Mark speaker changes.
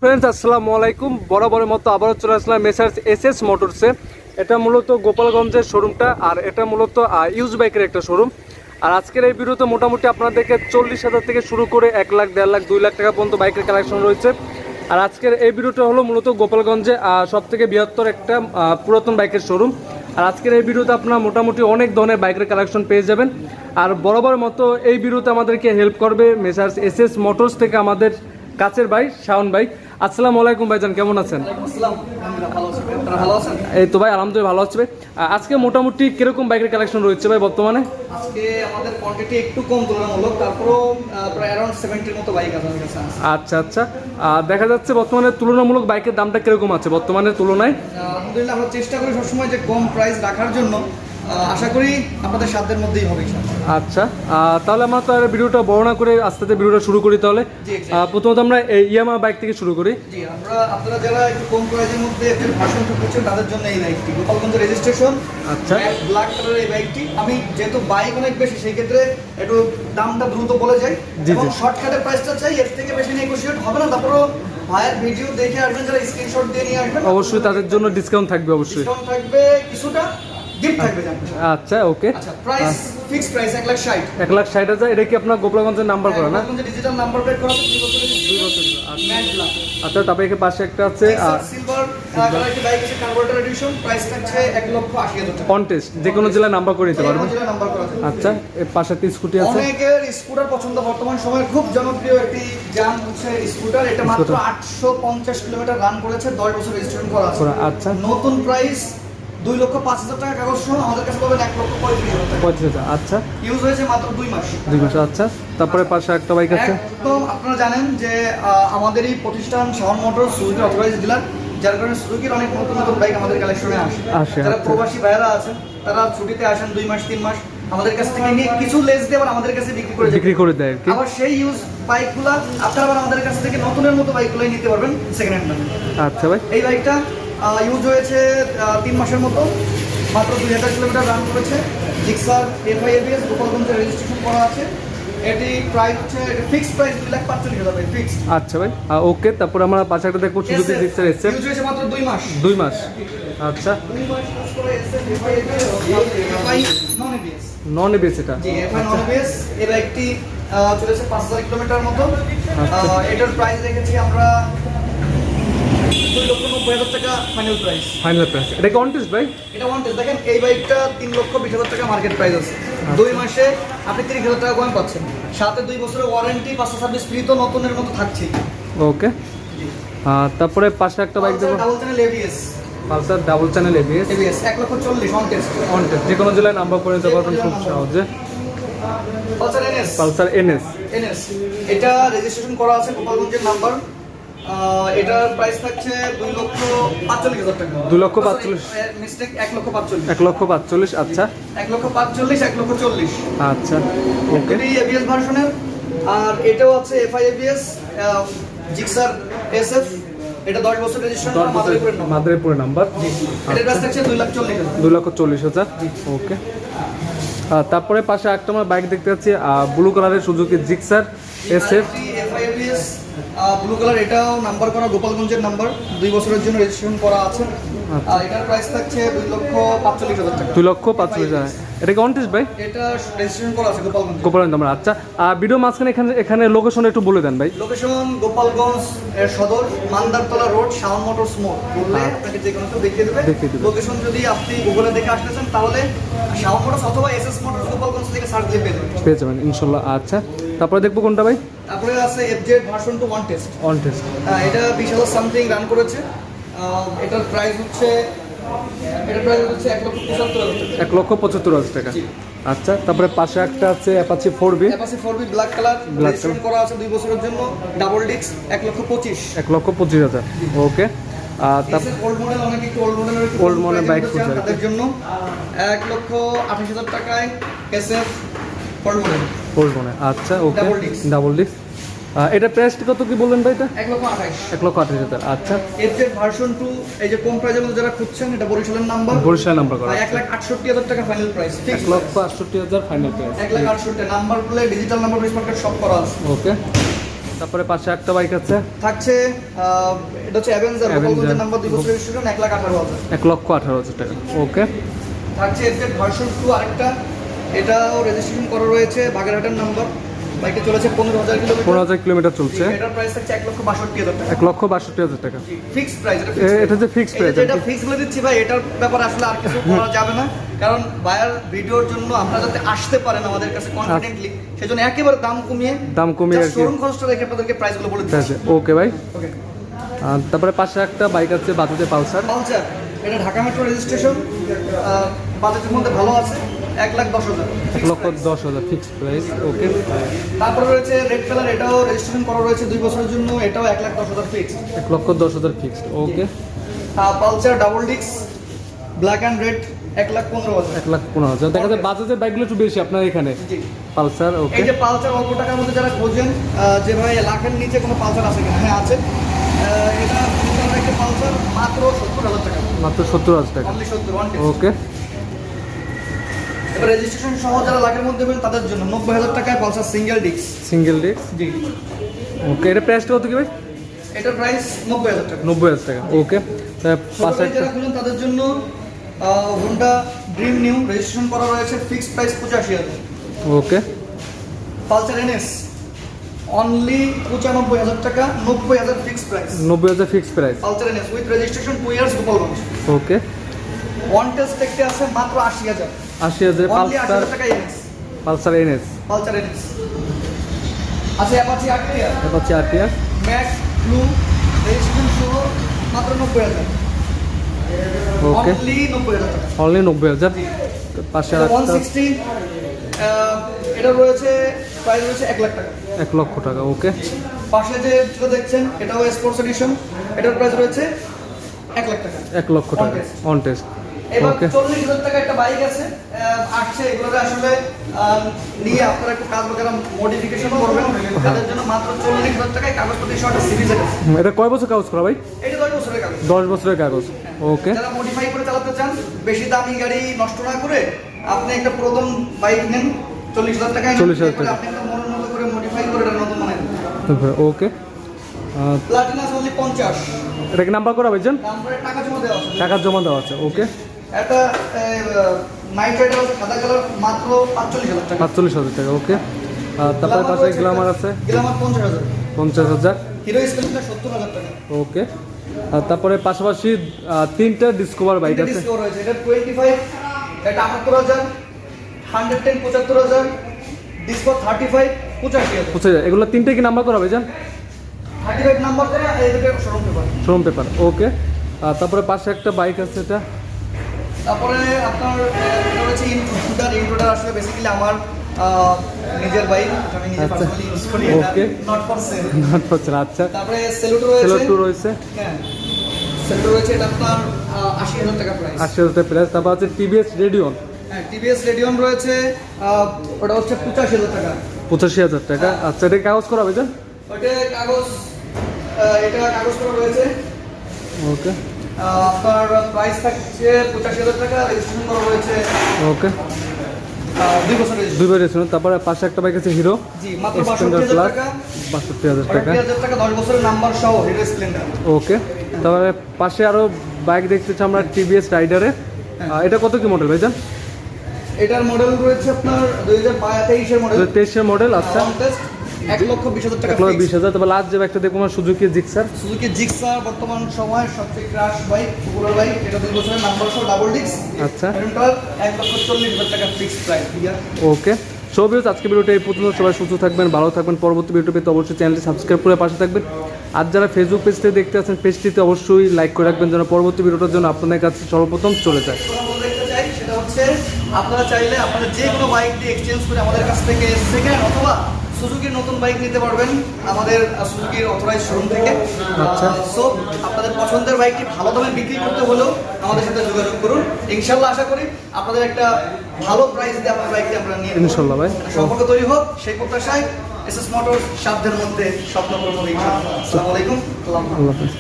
Speaker 1: Friends আসসালামু আলাইকুম। বরাবরের মতো আবারও চলে আসলাম মেসার্স এসএস মোটরসে। এটা মূলত গোপালগঞ্জের শোরুমটা, আর এটা মূলত ইউজ বাইকের একটা শোরুম। আর আজকের এই ভিডিওতে মোটামুটি আপনাদেরকে 40,000 থেকে শুরু করে 1 লাখ, 1.5 লাখ, 2 লাখ টাকা পর্যন্ত বাইকের কালেকশন রয়েছে। আর আজকের এই ভিডিওটা হলো মূলত গোপালগঞ্জে সব থেকে বৃহত্তর একটা পুরাতন বাইকের শোরুম। আর আজকের এই ভিডিওতে আপনারা মোটামুটি অনেক ধরনের বাইকের কালেকশন পেয়ে যাবেন। আর বরাবর মতো এই ভিডিওতে আমাদেরকে হেল্প করবে মেসার্স এসএস মোটরস থেকে আমাদের কাছের ভাই শাওন ভাই। আসসালামু আলাইকুম ভাইজান, কেমন আছেন? এই তো ভাই আলহামদুলিল্লাহ ভালো আছে ভাই। আজকে মোটামুটি কিরকম বাইকের কালেকশন রয়েছে ভাই বর্তমানে?
Speaker 2: আজকে আমাদের কোয়ান্টিটি একটু কম তুলনামূলক, তারপরেও প্রায় অ্যারাউন্ড 70-এর মতো বাইক আমাদের কাছে আছে।
Speaker 1: আচ্ছা আচ্ছা, দেখা যাচ্ছে বর্তমানে তুলনামূলক বাইকের দামটা কিরকম আছে বর্তমানের তুলনায়?
Speaker 2: আলহামদুলিল্লাহ আমরা চেষ্টা করি সবসময় যে কম প্রাইস রাখার জন্য। আশা করি আপনাদের সাধ্যের মধ্যেই হবে ইনশাআল্লাহ।
Speaker 1: আচ্ছা, তাহলে আমরা তো আর ভিডিওটা বর্ণনা করে আস্তে আস্তে ভিডিওটা শুরু করি। তাহলে প্রথমত আমরা এই ইয়ামাহা বাইক থেকে শুরু করি।
Speaker 2: জি, আপনারা যারা একটু কম প্রাইসের মধ্যে একটা ভার্সন খুঁজছেন তাদের জন্য এই বাইকটি গোপালগঞ্জের রেজিস্ট্রেশন।
Speaker 1: আচ্ছা,
Speaker 2: ব্ল্যাক কালারের এই বাইকটি। আমি যেহেতু বাইক অনেক বেশি সেই ক্ষেত্রে একটু দামটা দ্রুত বলে যাই এবং শর্টকাটের প্রাইসটা চাই, এর থেকে বেশি নেগোশিয়েট হবে না। তারপরও ভাইয়ের ভিডিও দেখে আসবেন, যারা স্ক্রিনশট দিয়ে নিয়ে আসবেন
Speaker 1: অবশ্যই তাদের জন্য ডিসকাউন্ট থাকবে। অবশ্যই
Speaker 2: ডিসকাউন্ট থাকবে, কিছুটা গিফট থাকবে।
Speaker 1: আচ্ছা ওকে।
Speaker 2: আচ্ছা, প্রাইস ফিক্স প্রাইস 1,60,000।
Speaker 1: 1,60,000। এটা কি আপনার গোপালগঞ্জের নাম্বার করা না?
Speaker 2: ডিজিটাল নাম্বার প্লেট করা আছে 2 বছরের।
Speaker 1: আচ্ছা, তারপরে এখানে পাশে একটা আছে
Speaker 2: সিলভার কালার একটি বাইক আছে, কনভার্টার এডিশন। প্রাইস থাকছে 1,80,000 টাকা।
Speaker 1: কন্টেস্ট যে কোনো জেলায় নাম্বার করে নিতে পারবেন।
Speaker 2: জেলা নাম্বার করা আছে।
Speaker 1: আচ্ছা, এর পাশে একটা স্কুটি আছে।
Speaker 2: অনেকের স্কুটার পছন্দ, বর্তমান সময়ে খুব জনপ্রিয় একটি যান হচ্ছে স্কুটার। এটা মাত্র 850 কিলোমিটার রান করেছে, 10 বছর রেজিস্ট্রেশন করা আছে।
Speaker 1: আচ্ছা,
Speaker 2: নতুন প্রাইস 2,05,000 টাকা কাগজ সহ আমাদের কাছে পাবেন 1,35,000 টাকা।
Speaker 1: 35,000। আচ্ছা,
Speaker 2: ইউজ হয়েছে মাত্র 2 মাস।
Speaker 1: 2 মাস। আচ্ছা, তারপরে পাশে একটা বাইক আছে।
Speaker 2: একদম আপনারা জানেন যে আমাদের এই প্রতিষ্ঠান Shaon motors Suzuki authorised dealer, যার কারণে সুজুকির অনেক নতুন নতুন বাইক আমাদের কালেকশনে আসে। যারা প্রবাসী ভাইয়েরা আছেন তারা ছুটিতে আসেন 2 মাস 3 মাস আমাদের কাছ থেকে নিয়ে কিছু লেস দিয়ে আবার আমাদের কাছে বিক্রি করে দেয়। আবার সেই ইউজ বাইকগুলা আপনারা আবার আমাদের কাছ থেকে নতুনের মতো বাইকগুলোই নিতে পারবেন সেকেন্ড হ্যান্ড দামে।
Speaker 1: আচ্ছা ভাই,
Speaker 2: এই বাইকটা ইউজ হয়েছে 3 মাসের মতো, মাত্র 2,000 কিলোমিটার রান করেছে। জিক্সার FI-ABS গোপালগঞ্জের রেজিস্ট্রেশন করা আছে। এটি প্রাইস হচ্ছে ফিক্স প্রাইস 2,45,000 ভাই, ফিক্স।
Speaker 1: আচ্ছা ভাই ওকে। তারপর আমরা পাশে একটা দেখবো সুজুকি জিক্সার এসএফ।
Speaker 2: ইউজ হয়েছে মাত্র 2 মাস।
Speaker 1: 2 মাস। আচ্ছা,
Speaker 2: 2 মাস ইউজ করে এসএফ FI নন ABS।
Speaker 1: নন এবিএস এটা?
Speaker 2: জি, FI নন ABS। এর একটি চলেছে 5,000 কিলোমিটার মতো। এটার প্রাইস রেখেছি আমরা 2,90,000 টাকা ফাইনাল প্রাইস।
Speaker 1: Final price. এটা কি অন টেস্ট ভাই?
Speaker 2: এটা ওয়ান টেস্ট। দেখেন এই বাইকটা 3,20,000 টাকা মার্কেট প্রাইস আছে। 2 মাসে আপনি 30,000 টাকা কম পাচ্ছেন, সাথে 2 বছরের ওয়ারেন্টি, 500 সার্ভিস ফ্রি তো নতুনের মতো থাকছে।
Speaker 1: ওকে। তারপরে পাশে একটা বাইক দেবো,
Speaker 2: double channel ABS।
Speaker 1: Pulsar double channel ABS
Speaker 2: 1,40,000 on test.
Speaker 1: On test যে কোনো জেলায় নাম্বার করে নিতে পারবেন খুব সহজে। Pulsar NS।
Speaker 2: এটা রেজিস্ট্রেশন করা আছে গোপালগঞ্জের নাম্বার। এটার প্রাইস থাকছে 2,45,000 টাকা।
Speaker 1: 2,45,000
Speaker 2: মিস্টেক 1,45,000।
Speaker 1: 1,45,000। আচ্ছা,
Speaker 2: 1,45,000 1,40,000।
Speaker 1: আচ্ছা ওকে।
Speaker 2: এটি ABS ভার্সনের। আর এটাও আছে FI-ABS জিক্সার SF। এটা 10 বছর রেজিস্ট্রেশন করা,
Speaker 1: মাদারীপুরের নাম্বার।
Speaker 2: এটার প্রাইস থাকছে 2,40,000।
Speaker 1: 2,40,000। ওকে। তারপরে পাশে একটা আমরা বাইক দেখতে পাচ্ছি ব্লু কালারের Suzuki Gixxer SF
Speaker 2: FI-ABS blue colour. এটাও নাম্বার করা, গোপালগঞ্জের নাম্বার, 2 বছরের জন্য রেজিস্ট্রেশন করা আছে। আর এটার প্রাইস থাকছে 2,45,000 টাকা।
Speaker 1: 2,45,000। এটা কি অন টেস্ট ভাই?
Speaker 2: এটা রেজিস্ট্রেশন করা আছে
Speaker 1: গোপালগঞ্জ নাম্বার। আচ্ছা, ভিডিও মাঝখানে এখানে লোকেশন একটু বলে দেন ভাই।
Speaker 2: লোকেশন গোপালগঞ্জ এর সদর, মান্দারতলা রোড, শাওন মোটরস মোড় বললে আপনাকে যে কোনো কেউ দেখিয়ে দেবে। লোকেশন যদি আপনি গুগলে দেখে আসতেছেন তাহলে শাওন মোটরস অথবা SS মোটরস গোপালগঞ্জ থেকে সার্চ দিয়ে পেয়ে যাবেন
Speaker 1: ইনশাআল্লাহ। আচ্ছা, তারপরে দেখবো কোনটা ভাই?
Speaker 2: তারপরে আছে FZ version 2 one test.
Speaker 1: On test.
Speaker 2: এটা 20,000 সামথিং রান করেছে। এটার প্রাইস হচ্ছে 1,75,000 টাকা।
Speaker 1: 1,75,000 টাকা। আচ্ছা, তারপরে পাশে একটা আছে Apache 4B।
Speaker 2: Apache 4B black colour, registration করা আছে 2 বছরের জন্য, ডাবল ডিস্ক, 1,25,000।
Speaker 1: 1,25,000। ওকে।
Speaker 2: তারপর ওল্ড মডেল, অনেক একটু ওল্ড মডেল বাইক খুঁজছেন তাদের জন্য 1,28,000 টাকায় SF ওল্ড মডেল।
Speaker 1: আচ্ছা ওকে, ডাবল ডিস্ক। এটা প্রাইস কত কি বললেন ভাই? এটা
Speaker 2: 1,28,000।
Speaker 1: আচ্ছা,
Speaker 2: FZ ভার্সন 2 এই যে কম প্রাইসের মধ্যে যারা খুঁজছেন, এটা বরিশালের নাম্বার
Speaker 1: করা
Speaker 2: 1,68,000 টাকা final price.
Speaker 1: 1,68,000 final price.
Speaker 2: 1,68,000 number plate, digital number plate market সব করা আছে।
Speaker 1: ওকে। তারপরে পাশে একটা বাইক আছে,
Speaker 2: থাকছে এটা হচ্ছে অ্যাভেঞ্জার, গোপালগঞ্জের নাম্বার 2 বছর রেজিস্ট্রেশন, 1,18,000।
Speaker 1: 1,18,000 টাকা। ওকে।
Speaker 2: থাকছে এফজেড ভার্সন 2 আরেকটা, এটাও রেজিস্ট্রেশন করা রয়েছে, বাগেরহাটের নাম্বার। বাইকটা চলেছে 15,000 কিলোমিটার।
Speaker 1: 15,000 কিলোমিটার চলছে।
Speaker 2: এটার প্রাইস থাকছে 1,62,000 টাকা।
Speaker 1: 1,62,000 টাকা।
Speaker 2: ফিক্সড প্রাইস,
Speaker 1: এটা যে ফিক্সড প্রাইস,
Speaker 2: এটা ফিক্স বলে দিচ্ছি ভাই, এটার ব্যাপারে আসলে আর কিছু করা যাবে না, কারণ বায়ার ভিডিওর জন্য আপনারা যাতে আসতে পারেন আমাদের কাছে কনফিডেন্টলি, সেজন্য একেবারে দাম কমিয়ে আর কি শোরুম খরচটা রেখে আপনাদেরকে প্রাইসগুলো বলে দিচ্ছি।
Speaker 1: ওকে ভাই।
Speaker 2: ওকে।
Speaker 1: তারপরে পাশে একটা বাইক আছে বাজাজের পালসার।
Speaker 2: এটা ঢাকা মেট্রো রেজিস্ট্রেশন, বাজেটের মধ্যে ভালো আছে, 1,10,000।
Speaker 1: 1,10,000 ফিক্সড প্রাইস। ওকে।
Speaker 2: তারপরে রয়েছে রেড কালার, এটাও রেজিস্ট্রেশন করা রয়েছে 2 বছরের জন্য, এটাও 1,10,000 ফিক্সড।
Speaker 1: 1,10,000 ফিক্সড। ওকে।
Speaker 2: পালসার ডাবল ডিক্স ব্ল্যাক অ্যান্ড রেড, 1,15,000।
Speaker 1: 1,15,000। দেখা যায় বাজাজের বাইকগুলো একটু বেশি আপনার এখানে।
Speaker 2: জি।
Speaker 1: পালসার। ওকে।
Speaker 2: এই যে পালসার অল্প টাকার মধ্যে যারা খোঁজেন, যে ভাই লাখের নিচে কোনো পালসার আছে কিনা, হ্যাঁ আছে। এটা একটা পালসার মাত্র 70,000 টাকা।
Speaker 1: মাত্র 70,000 টাকা।
Speaker 2: অনলি 70।
Speaker 1: ওকে।
Speaker 2: এবার রেজিস্ট্রেশন সহ যারা লাখের মধ্যে দেবেন তাদের জন্য 90,000 টাকায় পালসার সিঙ্গেল ডিক্স।
Speaker 1: Single disc.
Speaker 2: জি।
Speaker 1: ওকে। এটা প্রাইসটা কত কি ভাই?
Speaker 2: এটার প্রাইস 90,000 টাকা।
Speaker 1: 90,000 টাকা। ওকে। পাশে একটা
Speaker 2: যারা খুঁজেন তাদের জন্য হোন্ডা ড্রিম নিউ রেজিস্ট্রেশন করা রয়েছে, fixed price 85,000।
Speaker 1: Okay.
Speaker 2: Pulsar NS only 95,000 টাকা, 90,000 fixed price.
Speaker 1: 90,000 fixed price.
Speaker 2: Pulsar NS with registration 2 years Gopalganj.
Speaker 1: Okay.
Speaker 2: One test দেখতে আছে মাত্র 80,000।
Speaker 1: 80,000
Speaker 2: অনলি
Speaker 1: পালসার।
Speaker 2: 80,000 টাকা NS.
Speaker 1: Pulsar NS.
Speaker 2: Pulsar NS আছে, অ্যাপাচি আর্টিয়া,
Speaker 1: অ্যাপাচি আরটিআর
Speaker 2: ম্যাক ব্লু রেজিস্ট্রেশন সহ মাত্র 90,000।
Speaker 1: ওকে।
Speaker 2: অনলি 90,000 টাকা।
Speaker 1: অনলি 90,000। পাশে
Speaker 2: এটা
Speaker 1: আরেকটা
Speaker 2: 160, এটা রয়েছে প্রাইস রয়েছে 1,00,000 টাকা।
Speaker 1: 1,00,000 টাকা। ওকে।
Speaker 2: পাশে যে যেটা দেখছেন এটাও স্পোর্টস এডিশন, এটার প্রাইস রয়েছে 1,00,000 টাকা।
Speaker 1: 1,00,000 টাকা অন টেস্ট।
Speaker 2: এবার
Speaker 1: ওকে।
Speaker 2: 40,000 টাকা একটা বাইক আছে, আসছে, এগুলোকে আসলে নিয়ে আপনারা একটু কাজ বগেরা মডিফিকেশন করবেন, তাদের জন্য মাত্র 40,000 টাকায় কাগজপত্র সহ একটা সিরিজ আছে।
Speaker 1: এটা কয় বছর কাগজ করা ভাই?
Speaker 2: এটা 10 বছরের কাগজ।
Speaker 1: 10 বছরের কাগজ। ওকে।
Speaker 2: যারা মডিফাই করে চালাতে চান, বেশি দামি গাড়ি নষ্ট না করে আপনি একটা প্রথম বাইক নেন 40,000 টাকায়,
Speaker 1: 40,000 টাকা।
Speaker 2: আপনি একটা মনের মতো করে মডিফাই করে এটা নতুন বানাই দেন।
Speaker 1: ওকে।
Speaker 2: প্লাটিনাস অনলি 50।
Speaker 1: এটা কি নাম্বার করা ভাইজান?
Speaker 2: নাম্বারে টাকা জমা দেওয়া আছে।
Speaker 1: টাকা জমা দেওয়া আছে। ওকে।
Speaker 2: একটা নাইট রাইডার আছে সাদা কালার, মাত্র 45,000 টাকা।
Speaker 1: 45,000 টাকা। ওকে। তারপরে পাশে গ্ল্যামার আছে,
Speaker 2: গ্ল্যামার 50,000।
Speaker 1: 50,000।
Speaker 2: হিরো স্প্লেন্ডার 70,000 টাকা।
Speaker 1: ওকে। তারপরে পাশাপাশি 3টা ডিসকভার বাইক আছে।
Speaker 2: ডিসকাউন্ট রয়েছে, এটা 25, এটা 78,000, 110 75,000, ডিসকভার 35 85,000।
Speaker 1: বুঝছে, এগুলো 3টে কি নাম্বার করা ভাইজান?
Speaker 2: 35 নাম্বার করে এই দুটো showroom paper.
Speaker 1: Showroom paper. Okay. তারপরে পাশে একটা বাইক আছে, এটা
Speaker 2: তারপরে আপনার এটা রয়েছে ইন্ট্রোডার আসলে বেসিক্যালি আমার নিজের বাইক, আমি নিজে
Speaker 1: আচ্ছা।
Speaker 2: পার্সোনালি ইউজ করি, এটা
Speaker 1: Okay.
Speaker 2: Not for sale.
Speaker 1: Not হচ্ছে না। আচ্ছা।
Speaker 2: তারপরে সেলুটো রয়েছে,
Speaker 1: সেলর রয়েছে,
Speaker 2: হ্যাঁ সেলুটো রয়েছে, এটা আপনার 80,000 টাকা প্রাইস।
Speaker 1: 80,000 টাকা প্রাইস। তারপর আছে টিভিএস রেডিয়ন।
Speaker 2: হ্যাঁ টিভিএস রেডিয়ন রয়েছে, ওটা হচ্ছে 85,000 টাকা।
Speaker 1: 85,000 টাকা। আচ্ছা, এটা কাগজ করা ভাইজান?
Speaker 2: ওইটা কাগজ, এটা কাগজ করা রয়েছে।
Speaker 1: ওকে।
Speaker 2: আপনার প্রাইস থাকছে 85,000 টাকা, রেজিস্ট্রেশন করা রয়েছে
Speaker 1: ওকে।
Speaker 2: 2 বছর রেজিস্ট্রেশন।
Speaker 1: 2 বার। তারপরে পাশে একটা বাইক আছে হিরো
Speaker 2: জি, মাত্র
Speaker 1: স্প্লেন্ডার
Speaker 2: 62,000
Speaker 1: প্লাস,
Speaker 2: টাকা।
Speaker 1: 62,000 টাকা।
Speaker 2: 62,000 টাকা 10 বছরের নাম্বার সহ হিরো স্প্লেন্ডার।
Speaker 1: ওকে। তারপরে পাশে আরো বাইক দেখতেছি আমরা, টিভিএস রাইডারে। এটা কত কি মডেল ভাইজান?
Speaker 2: এটার মডেল রয়েছে আপনার 2023 এর মডেল।
Speaker 1: 23 এর মডেল। আচ্ছা।
Speaker 2: 1,20,000 টাকা।
Speaker 1: 1,20,000। তারপর লাস্ট যে বাইকটা দেখবো আমরা, সুজুকি জিক্সার।
Speaker 2: সুজুকি জিক্সার বর্তমান সময়ের সবচেয়ে ক্রাশ বাইক, পপুলার বাইক। এটা 2 বছরের নাম্বার সহ ডাবল ডিস্ক।
Speaker 1: আচ্ছা।
Speaker 2: এটার 1,40,000 টাকা ফিক্সড প্রাইস।
Speaker 1: ওকে। সো ভিউয়ার্স, আজকে ভিডিওটা এই পর্যন্ত। সবাই সুস্থ থাকবেন, ভালো থাকবেন। পরবর্তী ভিডিও পেতে অবশ্যই চ্যানেলটি সাবস্ক্রাইব করে পাশে থাকবেন। আর যারা ফেসবুক পেজটি দেখতে আছেন, পেজটিতে অবশ্যই লাইক করে রাখবেন, যেন পরবর্তী ভিডিওটার জন্য আপনাদের কাছে সর্বপ্রথম চলে যায়।
Speaker 2: দেখতে চাই সেটা হচ্ছে, আপনারা চাইলে আপনারা যে কোনো বাইক দিয়ে এক্সচেঞ্জ করে আমাদের কাছ থেকে সেকেন্ড অথবা সুজুকির নতুন বাইক নিতে পারবেন আমাদের সুজুকির অথরাইজ শোরুম থেকে।
Speaker 1: আচ্ছা।
Speaker 2: সো আপনাদের পছন্দের বাইকটি ভালো দামে বিক্রি করতে হলেও আমাদের সাথে যোগাযোগ করুন। ইনশাল্লাহ আশা করি আপনাদের একটা ভালো প্রাইস দিয়ে আপনার বাইকটি আমরা নিয়ে
Speaker 1: ইনশাল্লাহ ভাই।
Speaker 2: সম্পর্ক তৈরি হোক সেই প্রত্যাশায় এসএস মোটরস সাধ্যের মধ্যে স্বপ্ন পূরণ হবে ইনশাআল্লাহ। আসসালামু আলাইকুম।
Speaker 1: আল্লাহ হাফেজ।